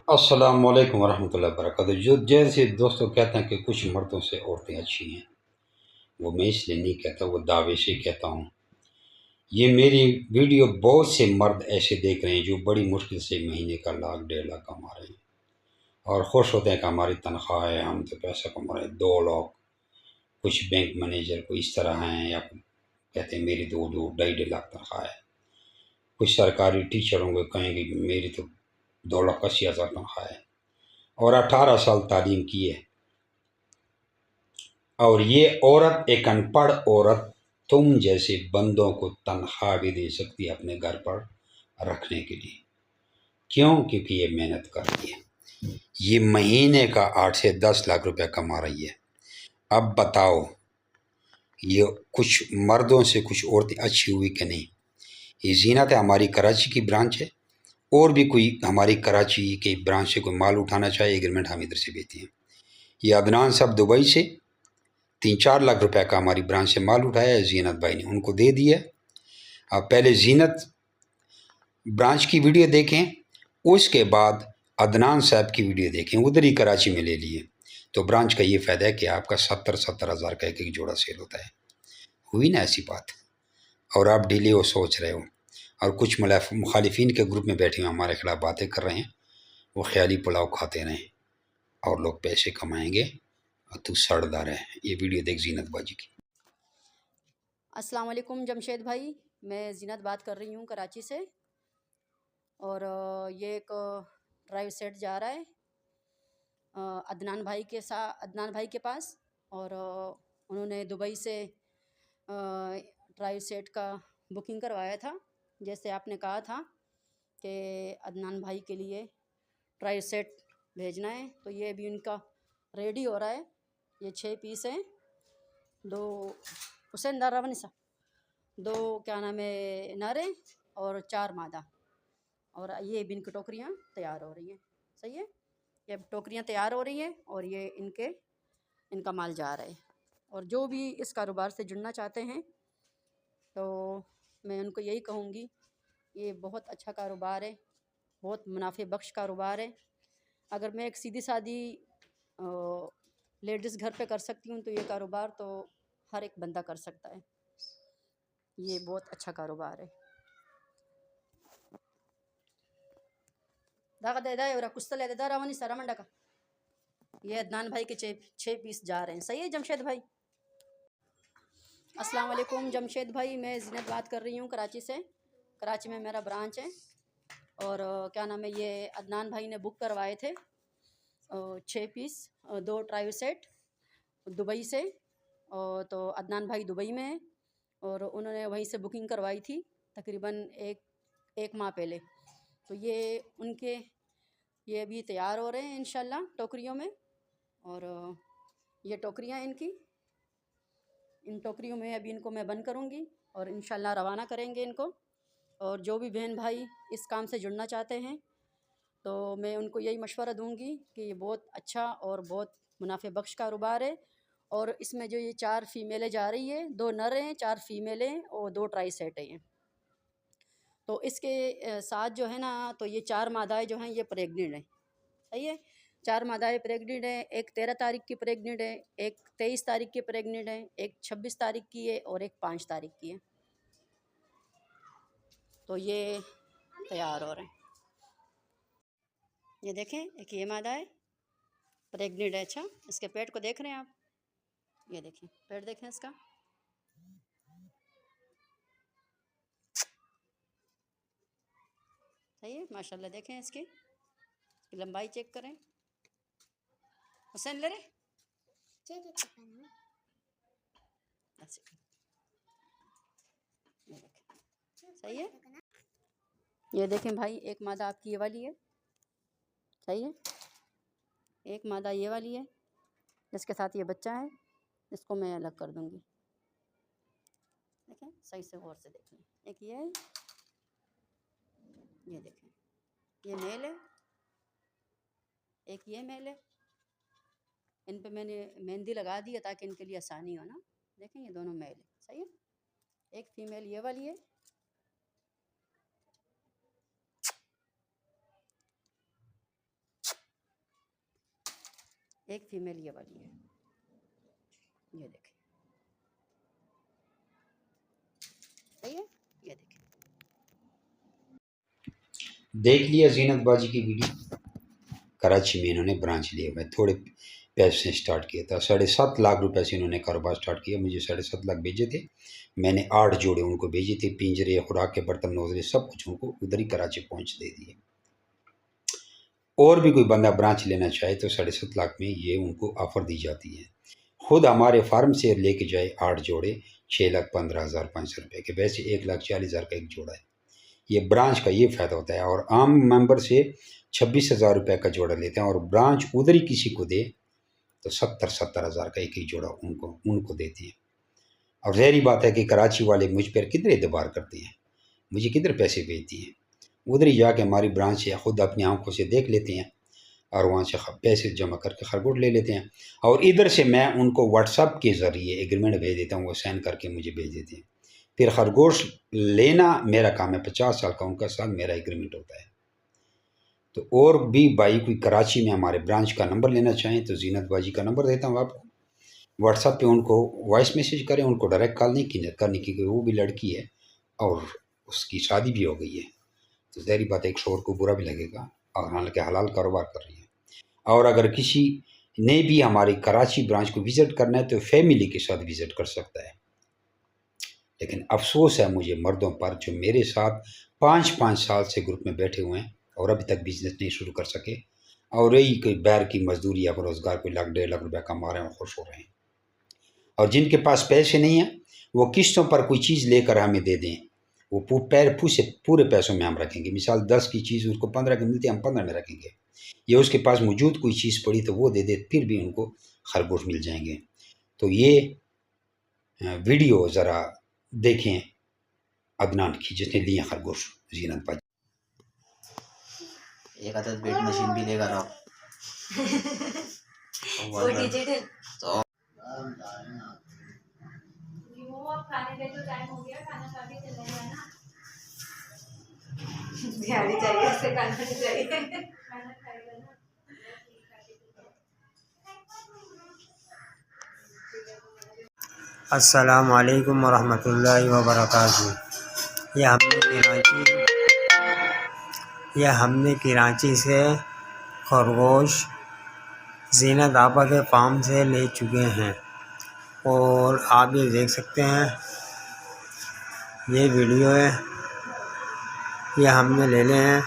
अस्सलाम वालेकुम वरहमतुल्लाहि वबरकातुहू। जो जैसे दोस्तों कहते हैं कि कुछ मर्दों से औरतें अच्छी हैं, वो मैं इसलिए नहीं कहता, वो दावे से कहता हूँ। ये मेरी वीडियो बहुत से मर्द ऐसे देख रहे हैं जो बड़ी मुश्किल से महीने का 1 लाख 1.5 लाख कमा रहे हैं और खुश होते हैं कि हमारी तनख्वाह है, हम तो पैसा कमा रहे हैं 2 लाख। कुछ बैंक मैनेजर कोई इस तरह हैं या कहते हैं मेरी 2-2 ढाई 2.5 लाख तनख्वाह है। कुछ सरकारी टीचर होंगे, कहेंगे कि मेरी तो 2,80,000 तनख्वाह है और 18 साल तालीम की है। और ये औरत, एक अनपढ़ औरत, तुम जैसे बंदों को तनख्वाह भी दे सकती है अपने घर पर रखने के लिए। क्यों? क्योंकि ये मेहनत कर रही है। ये महीने का 8 से 10 लाख रुपया कमा रही है। अब बताओ, ये कुछ मर्दों से कुछ औरतें अच्छी हुई कि नहीं? ये जीनत है, हमारी कराची की ब्रांच है। और भी कोई हमारी कराची के ब्रांच से कोई माल उठाना चाहे, एग्रीमेंट हम इधर से भेजते हैं। ये अदनान साहब दुबई से 3-4 लाख रुपए का हमारी ब्रांच से माल उठाया है, जीनत भाई ने उनको दे दिया। अब पहले जीनत ब्रांच की वीडियो देखें, उसके बाद अदनान साहब की वीडियो देखें, उधर ही कराची में ले लिए। तो ब्रांच का ये फ़ायदा है कि आपका 70-70 हज़ार का एक एक जोड़ा सेल होता है। हुई ना ऐसी बात? और आप डेली वो सोच रहे हो, और कुछ मुखालिफिन के ग्रुप में बैठे हुए हमारे खिलाफ बातें कर रहे हैं, वो ख्याली पुलाव खाते रहें और लोग पैसे कमाएंगे और तू सड़दार है। ये वीडियो देख जीनत बाजी की। अस्सलाम वालेकुम जमशेद भाई, मैं ज़ीनत बात कर रही हूँ कराची से। और ये एक ड्राइव सेट जा रहा है अदनान भाई के पास। और उन्होंने दुबई से ड्राइव सेट का बुकिंग करवाया था, जैसे आपने कहा था कि अदनान भाई के लिए ड्राइव सेट भेजना है। तो ये अभी उनका रेडी हो रहा है। ये 6 पीस हैं, 2 हुसैन दारा वनिसा, 2 क्या नाम है नर और 4 मादा। और ये बिन की टोकरियाँ तैयार हो रही हैं। सही है, ये टोकरियाँ तैयार हो रही हैं और ये इनका माल जा रहा है। और जो भी इस कारोबार से जुड़ना चाहते हैं तो मैं उनको यही कहूँगी, ये बहुत अच्छा कारोबार है, बहुत मुनाफे बख्श कारोबार है। अगर मैं एक सीधी सादी लेडीज़ घर पे कर सकती हूँ तो ये कारोबार तो हर एक बंदा कर सकता है। ये बहुत अच्छा कारोबार है। दागा दे दाए और कुछ ले दे दा रावनी सारा मंडा का। ये अदनान भाई के 6 पीस जा रहे हैं। सही है जमशेद भाई? अस्सलाम वालेकुम जमशेद भाई, मैं ज़ीनत बात कर रही हूँ कराची से। कराची में मेरा ब्रांच है। और क्या नाम है, ये अदनान भाई ने बुक करवाए थे 6 पीस, 2 ट्राई सेट दुबई से। और तो अदनान भाई दुबई में है और उन्होंने वहीं से बुकिंग करवाई थी तकरीबन एक माह पहले। तो ये अभी तैयार हो रहे हैं इंशाल्लाह टोकरियों में। और ये टोकरियाँ इन टोकरियों में अभी इनको मैं बंद करूँगी और इंशाल्लाह रवाना करेंगे इनको। और जो भी बहन भाई इस काम से जुड़ना चाहते हैं तो मैं उनको यही मशवरा दूँगी कि ये बहुत अच्छा और बहुत मुनाफे बख्श कारोबार है। और इसमें जो ये 4 फ़ीमेलें जा रही है, 2 नर हैं, 4 फ़ीमेलें और 2 ट्राई सेट हैं। तो इसके साथ जो है ना, तो ये 4 मादाएँ जो हैं ये प्रेग्नेंट हैं। सही है, 4 मादाएँ प्रेग्नेंट हैं। एक 13 तारीख की प्रेग्नेंट है, एक 23 तारीख की प्रेग्नेंट है, एक 26 तारीख की है और एक 5 तारीख की है। तो ये तैयार हो रहे हैं। ये देखें, एक ये मादा है, प्रेग्नेंट है। अच्छा, इसके पेट को देख रहे हैं आप? ये देखें, पेट देखें इसका। सही है, माशाल्लाह। देखें इसकी लंबाई चेक करें। हुसैन ले रहे ये देखें। सही है, ये देखें भाई, एक मादा आपकी ये वाली है। सही है, एक मादा ये वाली है, इसके साथ ये बच्चा है। इसको मैं अलग कर दूंगी। देखें, सही से गौर से देखें। एक ये है, ये देखें, ये मेल है, एक ये मेल है। इन पे मैंने मेहंदी लगा दी है ताकि इनके लिए आसानी हो ना। देखें, ये दोनों मेल है। सही है, एक फीमेल ये वाली है। एक फीमेल ये वाली है, ये देखें, सही है, ये देखें। देख लिया जीनत बाजी की वीडियो। कराची में इन्होंने ब्रांच लिया हुआ है, थोड़े पैसे से स्टार्ट किया था, 7.5 लाख रुपए से इन्होंने कारोबार स्टार्ट किया। मुझे 7.5 लाख भेजे थे, मैंने 8 जोड़े उनको भेजे थे, पिंजरे, खुराक के बर्तन, नोजरे, सब कुछ उनको उधर ही कराची पहुंच दे दिए। और भी कोई बंदा ब्रांच लेना चाहे तो 7.5 लाख में ये उनको ऑफ़र दी जाती है। खुद हमारे फार्म से लेके जाए 8 जोड़े 6,15,500 रुपये के, वैसे 1,40,000 का एक जोड़ा है। ये ब्रांच का ये फ़ायदा होता है। और आम मेंबर से 26,000 रुपये का जोड़ा लेते हैं और ब्रांच उधर ही किसी को दे तो 70,000 का एक ही जोड़ा उनको देती है। और ज़ाहिर बात है कि कराची वाले मुझ पर किधर एतबार करते हैं, मुझे किधर पैसे भेजती हैं, उधर ही जाके हमारी ब्रांच से खुद अपनी आंखों से देख लेते हैं और वहाँ से पैसे जमा करके खरगोश ले लेते हैं। और इधर से मैं उनको व्हाट्सअप के ज़रिए एग्रीमेंट भेज देता हूँ, वो साइन करके मुझे भेज देते हैं। फिर खरगोश लेना मेरा काम है, 50 साल का उनका साल मेरा एग्रीमेंट होता है। तो और भी भाई कोई कराची में हमारे ब्रांच का नंबर लेना चाहें तो जीनत बाजी का नंबर देता हूँ आपको, व्हाट्सअप पे उनको वॉइस मैसेज करें, उनको डायरेक्ट कॉल नहीं करने की, वो भी लड़की है और उसकी शादी भी हो गई है। तो ज़ाहिर बात है एक शोर को बुरा भी लगेगा, और हालांकि हलाल कारोबार कर रही है। और अगर किसी ने भी हमारी कराची ब्रांच को विज़िट करना है तो फैमिली के साथ विज़िट कर सकता है। लेकिन अफसोस है मुझे मर्दों पर जो मेरे साथ 5-5 साल से ग्रुप में बैठे हुए हैं और अभी तक बिजनेस नहीं शुरू कर सके, और यही कोई बैर की मजदूरी या रोज़गार कोई 1,00,000-1,50,000 रुपये कमा रहे हैं और खुश हो रहे हैं। और जिनके पास पैसे नहीं हैं वो किस्तों पर कोई चीज़ लेकर हमें दे दें, वो पूरे पैसों में हम रखेंगे। मिसाल 10 की चीज़ उसको 15 की मिलती है, हम 15 में रखेंगे। ये उसके पास मौजूद कोई चीज़ पड़ी तो वो दे दे, फिर भी उनको खरगोश मिल जाएंगे। तो ये वीडियो ज़रा देखें अदनान की, जिसने लिए खरगोश जीनत बाजी। एक आदत वेट मशीन भी लेकर आओ। वो डिजिटल तो वो अब खाने का जो टाइम हो गया, खाना खा के चले जाना। ध्यान ही चाहिए, ऐसे खाना नहीं चाहिए, खाना खाएगा ना। अस्सलाम वालेकुम वरहमतुल्लाहि वबरकातुहू। यह हमने कराची से खरगोश जीनत आपा के फार्म से ले चुके हैं और आप ये देख सकते हैं, ये वीडियो है, ये हमने ले लिए हैं।